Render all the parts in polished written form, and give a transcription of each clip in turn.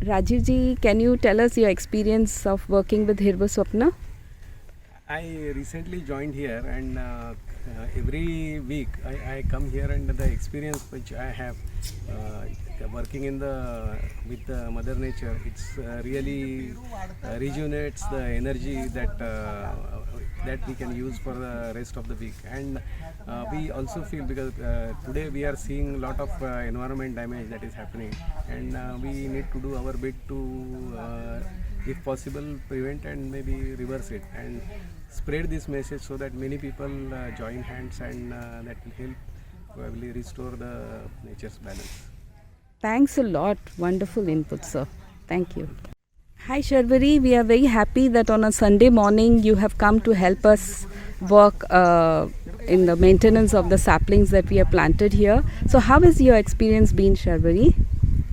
Rajiv ji, can you tell us your experience of working with Hirva Swapna? I recently joined here, and every week I come here, and the experience which I have working in the with Mother Nature, it's really rejuvenates the energy that we can use for the rest of the week. And we also feel, because today we are seeing a lot of environment damage that is happening, and we need to do our bit to if possible prevent and maybe reverse it and spread this message so that many people join hands, and that will help probably restore the nature's balance. Thanks a lot. Wonderful input, sir. Thank you. Hi, Sharvari. We are very happy that on a Sunday morning you have come to help us work in the maintenance of the saplings that we have planted here. So, how has your experience been, Sharvari?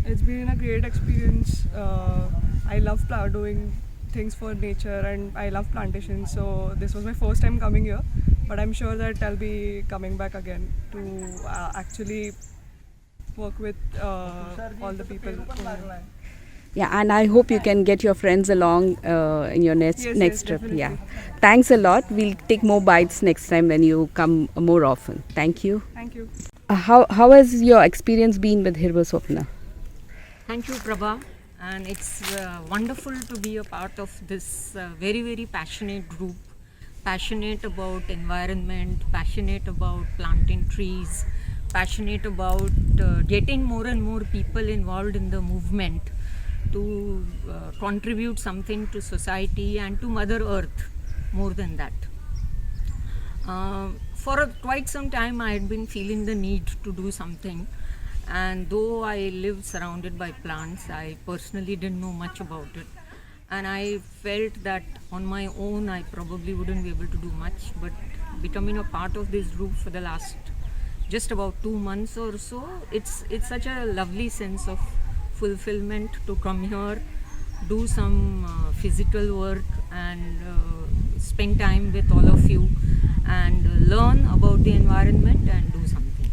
It's been a great experience. I love doing things for nature, and I love plantations. So this was my first time coming here, but I'm sure that I'll be coming back again to actually work with all the people. Yeah, and I hope you can get your friends along in your next Yes, trip. definitely. Yeah. Thanks a lot. We'll take more bites next time when you come more often. Thank you. Thank you. How has your experience been with Hirva Swapna? Thank you, Prabha. And it's wonderful to be a part of this very, very passionate group, passionate about environment, passionate about planting trees, passionate about getting more and more people involved in the movement to contribute something to society and to Mother Earth, more than that. For quite some time I had been feeling the need to do something, and though I lived surrounded by plants, I personally didn't know much about it, and I felt that on my own I probably wouldn't be able to do much. But becoming a part of this group for the last just about 2 months or so, it's such a lovely sense of fulfillment to come here, do some physical work, and spend time with all of you and learn about the environment and do something.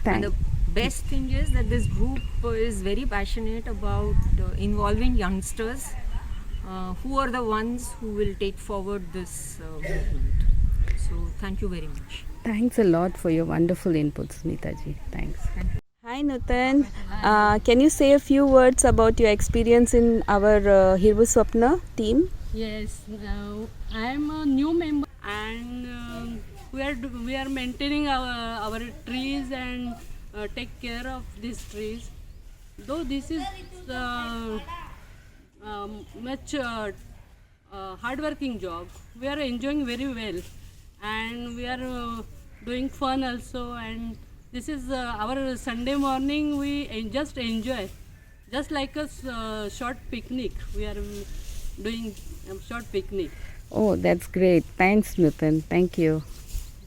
And the best thing is that this group is very passionate about involving youngsters who are the ones who will take forward this movement. So thank you very much. Thanks a lot for your wonderful inputs, Smita ji. Thanks. Hi, Nutan. Can you say a few words about your experience in our Hirva Swapna team? Yes, I am a new member, and we are maintaining our trees and take care of these trees. Though this is much hardworking job, we are enjoying very well, and we are doing fun also. And this is our Sunday morning. We just enjoy, just like a short picnic. We are doing a short picnic. Oh, that's great. Thanks, Nutan. Thank you.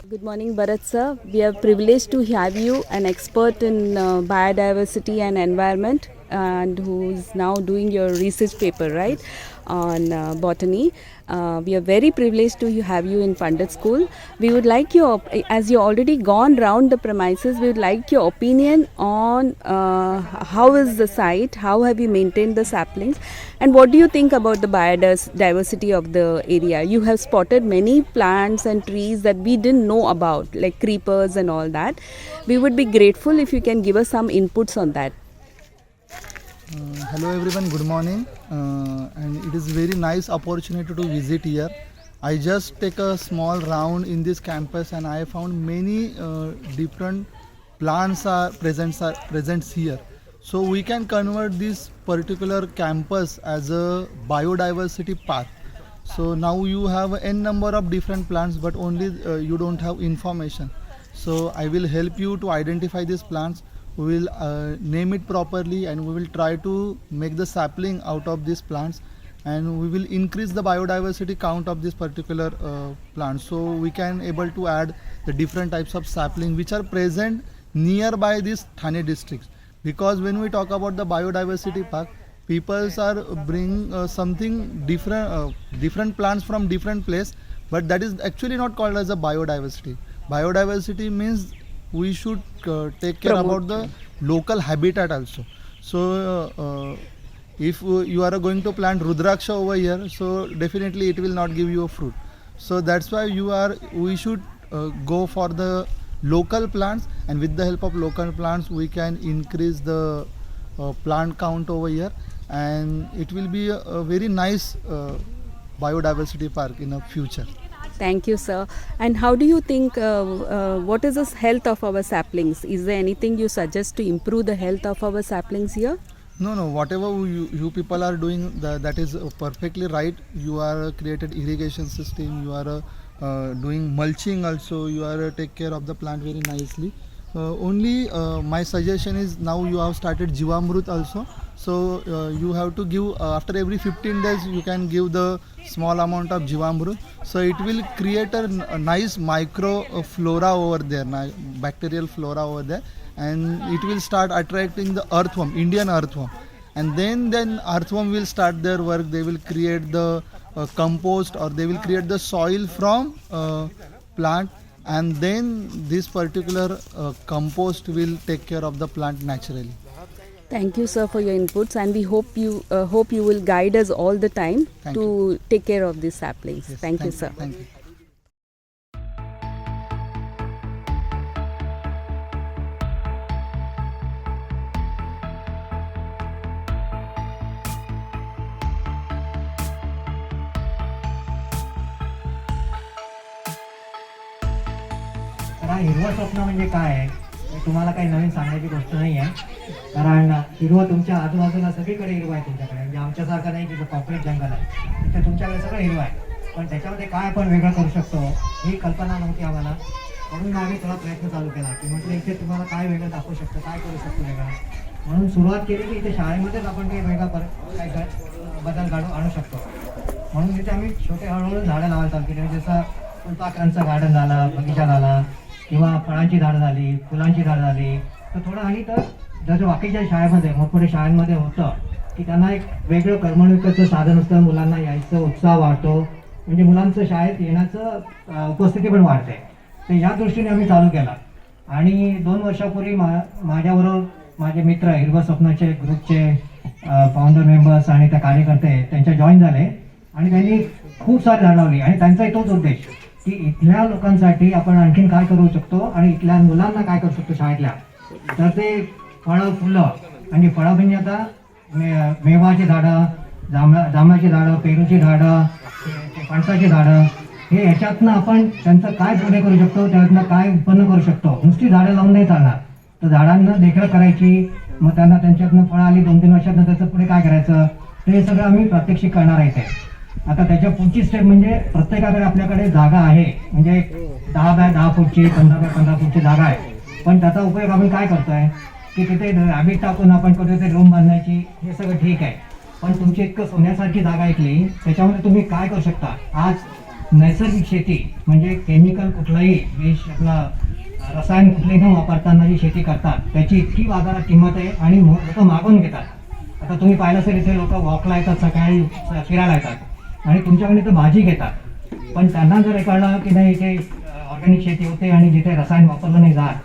Good morning, Bharat sir. We are privileged to have you, an expert in biodiversity and environment, and who is now doing your research paper, right, on botany. We are very privileged to have you in Pandit School. We would like your, as you already gone round the premises, we would like your opinion on how is the site, how have you maintained the saplings, and what do you think about the biodiversity of the area? You have spotted many plants and trees that we didn't know about, like creepers and all that. We would be grateful if you can give us some inputs on that. Hello everyone, good morning, and it is very nice opportunity to visit here. I just take a small round in this campus, and I found many different plants are present here. So we can convert this particular campus as a biodiversity park. So now you have n number of different plants, but only you don't have information. So I will help you to identify these plants. We will name it properly, and we will try to make the sapling out of these plants, and we will increase the biodiversity count of this particular plant. So we can able to add the different types of sapling which are present nearby this Thane districts. Because when we talk about the biodiversity park, people are bring something different, different plants from different place, but that is actually not called as a biodiversity. Biodiversity means we should take care about the local habitat also. So If you are going to plant Rudraksha over here, so definitely it will not give you a fruit. So that's why we should go for the local plants, and with the help of local plants we can increase the plant count over here, and it will be a very nice biodiversity park in the future. Thank you, sir. And how do you think, what is the health of our saplings? Is there anything you suggest to improve the health of our saplings here? No, whatever you people are doing, that is perfectly right. You are created irrigation system, you are doing mulching also, you are take care of the plant very nicely. Only my suggestion is, now you have started Jivamrut also, so you have to give after every 15 days you can give the small amount of Jivamrut, so it will create a nice micro flora over there, bacterial flora over there, and it will start attracting the earthworm, Indian earthworm, and then earthworm will start their work. They will create the compost, or they will create the soil from plant, and then this particular compost will take care of the plant naturally. Thank you, sir, for your inputs, and we hope you will guide us all the time Thank to take care of these saplings. Yes, Thank you, sir. Thank you. तर हा हिरवं स्वप्न म्हणजे काय आहे हे तुम्हाला काही नवीन सांगण्याची गोष्ट नाही आहे. कारण हिरवं तुमच्या आजूबाजूला सगळीकडे हिरवं आहे तुमच्याकडे, म्हणजे आमच्यासारखं नाही की जो कॉर्पोरेट जंगल आहे तिथे तुमच्याकडे सगळं हिरवं आहे. पण त्याच्यामध्ये काय आपण वेगळं करू शकतो ही कल्पना नव्हती आम्हाला, म्हणून आम्ही थोडा प्रयत्न चालू केला की म्हटलं इथे तुम्हाला काय वेगळं दाखवू शकतो, काय करू शकतो वेगळा. म्हणून सुरुवात केली की इथे शाळेमध्येच आपण काही वेगळा काय बदल आणू शकतो. म्हणून इथे आम्ही छोटे हळूहळू झाडं लावायला चालू केली, जसं फुलपाखरांचं गार्डन झालं, बगीचा झाला, किंवा फळांची झाडं झाली, फुलांची झाडं झाली. तर थोडं आणि तर जसं बाकीच्या शाळेमध्ये मोठमोठ्या शाळांमध्ये होतं की त्यांना एक वेगळं करमणुकीचं साधन असतं, मुलांना यायचं उत्साह वाढतो, म्हणजे मुलांचं शाळेत येण्याचं उपस्थिती पण वाढते. तर या दृष्टीने आम्ही चालू केला. आणि 2 वर्षापूर्वी माझ्याबरोबर माझे मित्र हिरवं स्वप्नाचे ग्रुपचे फाउंडर मेंबर्स आणि त्या कार्यकर्ते त्यांच्या जॉईन झाले, आणि त्यांनी खूप सारी झाडं लावली. आणि त्यांचा तोच उद्देश की इथल्या लोकांसाठी आपण आणखीन काय करू शकतो आणि इथल्या मुलांना काय करू शकतो शाळेतल्या. तर ते फळं फुलं, म्हणजे फळं म्हणजे आता मेवाची झाडं, जांभळाची झाडं, पेरूची झाडं, फणसाची झाडं, हे याच्यातनं आपण त्यांचं काय पुढे करू शकतो, त्यातनं काय उत्पन्न करू शकतो. नुसती झाडं लावून नाही चालणार, तर झाडांना देखरेख करायची, मग त्यांना त्यांच्यातनं फळं आली 2-3 वर्षातनं त्याचं पुढे काय करायचं, ते सगळं आम्ही प्रात्यक्षिक करणार आहे. आता त्याच्या पुढची स्टेप म्हणजे प्रत्येकाकडे आपल्याकडे जागा आहे, म्हणजे 10 बाय 10 फूटची, 15 बाय 15 फूटची जागा आहे. पण त्याचा उपयोग आपण काय करतोय की तिथे रॅबिट टाकून आपण कुठे रूम बांधायची, हे सगळं ठीक आहे. पण तुमची इतकं सोन्यासारखी जागा ऐकली, त्याच्यामध्ये तुम्ही काय करू शकता. आज नैसर्गिक शेती म्हणजे केमिकल कुठलंही विष, आपला रसायन कुठलंही न वापरताना जी शेती करतात त्याची इतकी बाजारात किंमत आहे आणि लोक मागून घेतात. आता तुम्ही पाहिलं असेल इथे लोक वॉकला येतात, सकाळी फिरायला येतात आणि तुमच्याकडे इथं भाजी घेतात. पण त्यांना जर कळलं की नाही इथे ऑर्गॅनिक शेती होते आणि जिथे रसायन वापरलं नाही जात,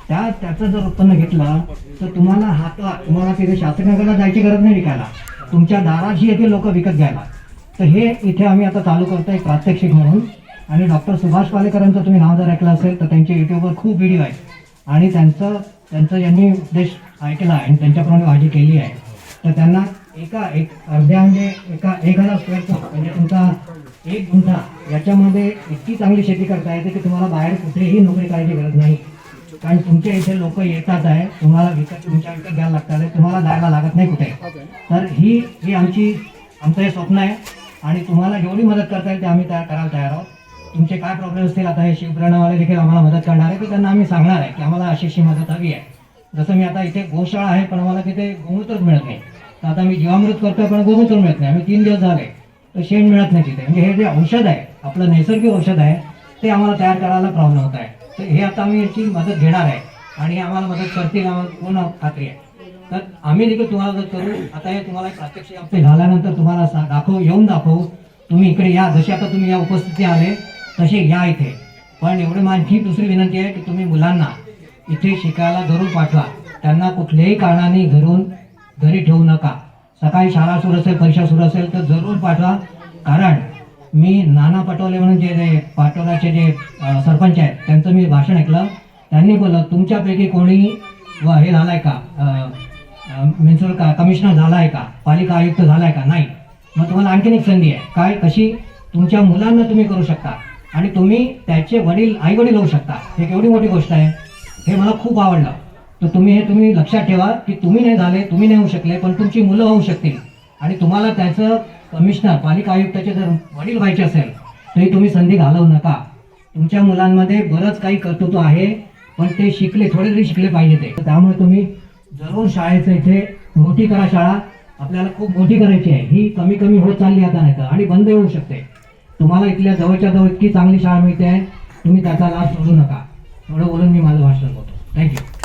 त्याचं जर उत्पन्न घेतलं तर तुम्हाला तिथे शास्त्रनगरला जायची गरज नाही विकायला, तुमच्या दाराशी येथे लोक विकत घ्यायला. तर हे इथे आम्ही आता चालू करतो एक प्रात्यक्षिक म्हणून. आणि डॉक्टर सुभाष पालेकरांचं तुम्ही नाव जर ऐकलं असेल तर त्यांचे यूट्यूबवर खूप व्हिडिओ आहेत आणि त्यांचं यांनी उपदेश ऐकला आणि त्यांच्याप्रमाणे भाजी केली आहे. तर त्यांना एक अर्ध्या म्हणजे 1000 स्क्वेअर फूट म्हणजे तुमचा 1 गुंठा याच्यामध्ये इतकी चांगली शेती करता येते की तुम्हाला बाहेर कुठेही नोकरी करायची गरज नाही. कारण तुमच्या इथे लोक येतात आहे, तुम्हाला विकत घ्यायला लागतात आहे, तुम्हाला जायला लागत नाही कुठे. तर ही आमचं हे स्वप्न आहे आणि तुम्हाला जेवढी मदत करता येईल ते आम्ही करायला तयार आहोत. तुमचे काय प्रॉब्लेम असतील, आता हे शिवप्रेरणावाले देखील आम्हाला मदत करणार आहे की त्यांना आम्ही सांगणार आहे की आम्हाला अशी मदत हवी आहे. जसं मी आता इथे गोशाळा आहे पण आम्हाला तिथे गोमूत्रच मिळत नाही, तर आता मी जीवामृत करतोय पण गोमूत्र मिळत नाही. आम्ही 3 दिवस झाले तर शेण मिळत नाही तिथे. म्हणजे हे जे औषध आहे, आपलं नैसर्गिक औषध आहे, ते आम्हाला तयार करायला प्रॉब्लेम होत आहे. तर हे आता आम्ही याची मदत घेणार आहे आणि आम्हाला मदत करतील, आम्हाला पूर्ण खात्री आहे. तर आम्ही देखील तुम्हाला मदत करू. आता हे तुम्हाला प्रात्यक्षिक आमचे झाल्यानंतर तुम्हाला येऊन दाखवू. तुम्ही इकडे या, जसे आता तुम्ही या उपस्थिती आले तसे या इथे. पण एवढी माझी दुसरी विनंती आहे की तुम्ही मुलांना इथे शिकायला जरूर पाठवा. त्यांना कुठल्याही कारणाने घरी ठेवू नका. सकाळी शाळा सुरू असेल, परीक्षा सुरू असेल तर जरूर पाठवा. कारण मी नाना पटोले म्हणून जे पाटोलाचे जे सरपंच आहेत त्यांचं मी भाषण ऐकलं. त्यांनी बोललं तुमच्यापैकी कोणी हे झालाय का, म्युन्सिपल कमिशनर झालाय का, पालिका आयुक्त झालाय का? नाही. मग तुम्हाला आणखीन एक संधी आहे. काय? कशी? तुमच्या मुलांना तुम्ही करू शकता आणि तुम्ही त्याचे वडील आई वडील होऊ शकता. हे केवढी मोठी गोष्ट आहे. हे मला खूप आवडलं. तर तुम्ही लक्षात ठेवा की तुम्ही नाही झाले, तुम्ही नाही होऊ शकले, पण तुमची मुलं होऊ शकतील. आणि तुम्हाला त्याचं कमिशनर पालिका आयुक्ताचे जर वडील व्हायचे असेल तरी तुम्ही संधी घालवू नका. तुमच्या मुलांमध्ये बरंच काही कर्तृत्व आहे, पण ते शिकले, थोडे तरी शिकले पाहिजे ते. त्यामुळे तुम्ही जरूर शाळेचं इथे मोठी करा. शाळा आपल्याला खूप मोठी करायची आहे. ही कमी कमी होत चालली आता नाही तर, आणि बंद होऊ शकते. तुम्हाला इथल्या जवळच्या जवळ इतकी चांगली शाळा मिळते आहे, तुम्ही त्याचा लाभ सोडू नका. एवढं बोलून मी माझं भाषण करतो. थँक्यू.